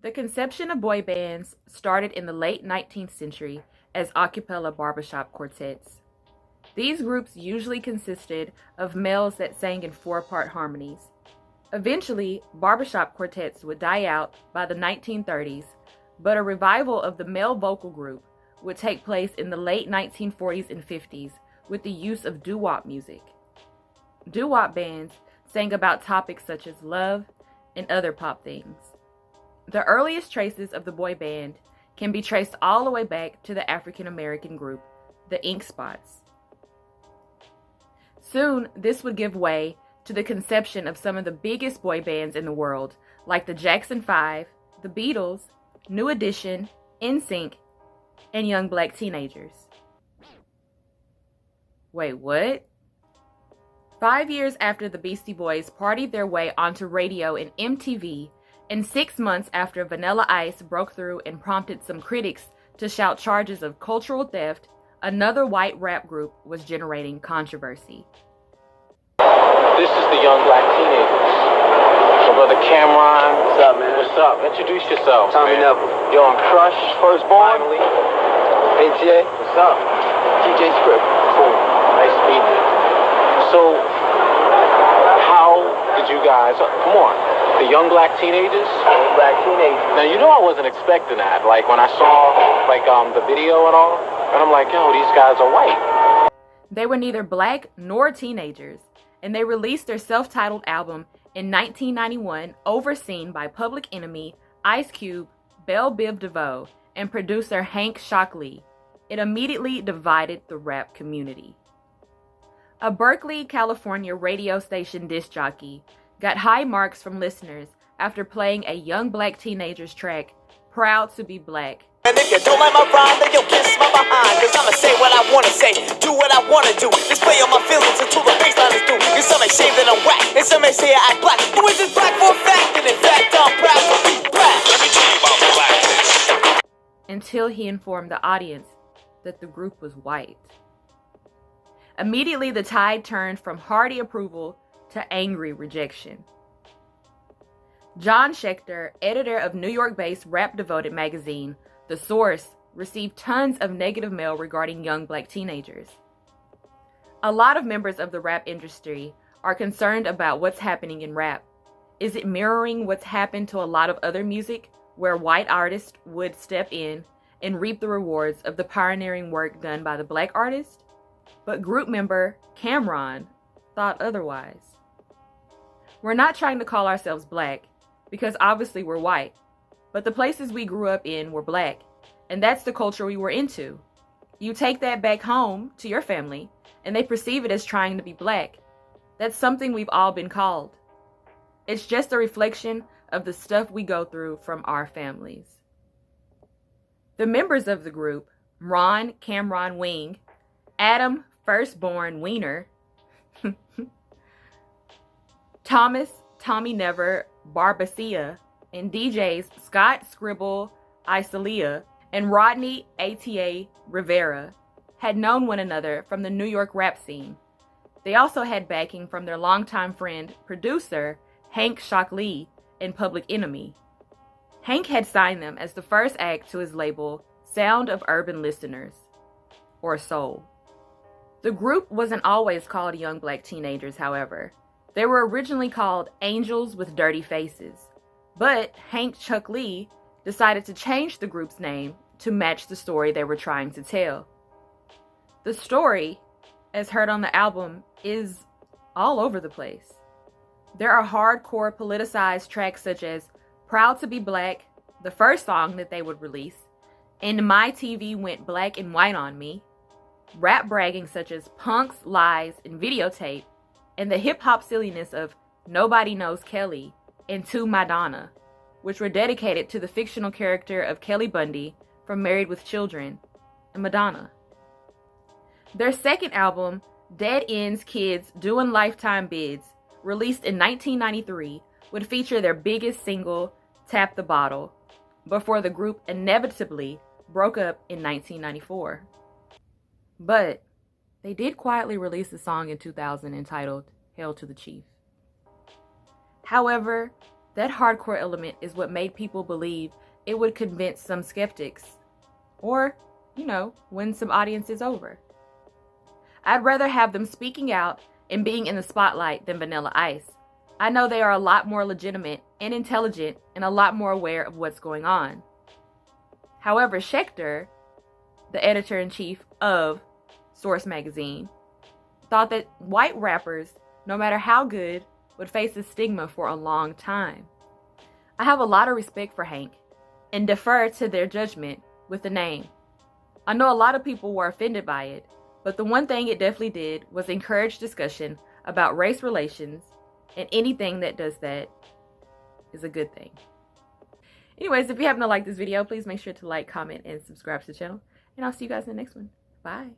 The conception of boy bands started in the late 19th century as a cappella barbershop quartets. These groups usually consisted of males that sang in four-part harmonies. Eventually, barbershop quartets would die out by the 1930s, but a revival of the male vocal group would take place in the late 1940s and 50s with the use of doo-wop music. Doo-wop bands sang about topics such as love and other pop things. The earliest traces of the boy band can be traced all the way back to the African American group, the Ink Spots. Soon, this would give way to the conception of some of the biggest boy bands in the world, like the Jackson 5, the Beatles, New Edition, NSYNC, and Young Black Teenagers. Wait, what? 5 years after the Beastie Boys partied their way onto radio and MTV, and 6 months after Vanilla Ice broke through and prompted some critics to shout charges of cultural theft, another white rap group was generating controversy. This is the Young Black Teenagers. So brother Cameron. What's up, man? What's up? Introduce yourself, Tommy man. Neville. Yo, I'm Crush. Firstborn. Finally. ATA. What's up? TJ Script. Cool. Nice to meet you. So, how did you guys, come on, the Young Black Teenagers? Young Black Teenagers. Now, you know I wasn't expecting that. Like, when I saw, the video and all, and I'm like, yo, these guys are white. They were neither black nor teenagers, and they released their self-titled album in 1991, overseen by Public Enemy, Ice Cube, Belle Biv DeVoe, and producer Hank Shocklee. It immediately divided the rap community. A Berkeley, California radio station disc jockey got high marks from listeners after playing a Young Black Teenagers track, Proud to be Black. And if you don't like my rhyme, then you'll kiss my behind. Cause I'ma say what I wanna say, do what I wanna do. Display all my feelings until the baseline is through. Cause some may say that I'm whack, and some may say I act black. Who is this black for a fact? And in fact, I'm proud to be black. Let me tell you about blackness. Until he informed the audience that the group was white. Immediately, the tide turned from hearty approval to angry rejection. John Schechter, editor of New York-based rap-devoted magazine, The Source, received tons of negative mail regarding Young Black Teenagers. A lot of members of the rap industry are concerned about what's happening in rap. Is it mirroring what's happened to a lot of other music, where white artists would step in and reap the rewards of the pioneering work done by the black artist? But group member Cameron thought otherwise. We're not trying to call ourselves black, because obviously we're white, but the places we grew up in were black, and that's the culture we were into. You take that back home to your family, and they perceive it as trying to be black. That's something we've all been called. It's just a reflection of the stuff we go through from our families. The members of the group, Ron Cameron Wing, Adam Firstborn Wiener, Thomas Tommy Never Barbacia, and DJs Scott Scribble Isolia and Rodney ATA Rivera had known one another from the New York rap scene. They also had backing from their longtime friend, producer Hank Shocklee and Public Enemy. Hank had signed them as the first act to his label, Sound of Urban Listeners, or Soul. The group wasn't always called Young Black Teenagers, however. They were originally called Angels with Dirty Faces, but Hank Shocklee decided to change the group's name to match the story they were trying to tell. The story, as heard on the album, is all over the place. There are hardcore politicized tracks such as Proud to be Black, the first song that they would release, and My TV Went Black and White on Me, rap bragging such as Punks, Lies, and Videotape, and the hip-hop silliness of Nobody Knows Kelly and To Madonna, which were dedicated to the fictional character of Kelly Bundy from Married with Children and Madonna. Their second album, Dead Ends Kids Doing Lifetime Bids, released in 1993, would feature their biggest single, Tap the Bottle, before the group inevitably broke up in 1994. But they did quietly release a song in 2000 entitled Hail to the Chief. However, That hardcore element is what made people believe it would convince some skeptics, or, win some audiences over. I'd rather have them speaking out and being in the spotlight than Vanilla Ice. I know they are a lot more legitimate and intelligent and a lot more aware of what's going on. However, Schechter, the editor-in-chief of Source magazine, thought that white rappers, no matter how good, would face the stigma for a long time. I have a lot of respect for Hank and defer to their judgment with the name. I know a lot of people were offended by it, but the one thing it definitely did was encourage discussion about race relations, and anything that does that is a good thing. Anyways, if you happen to like this video, please make sure to like, comment, and subscribe to the channel, and I'll see you guys in the next one. Bye.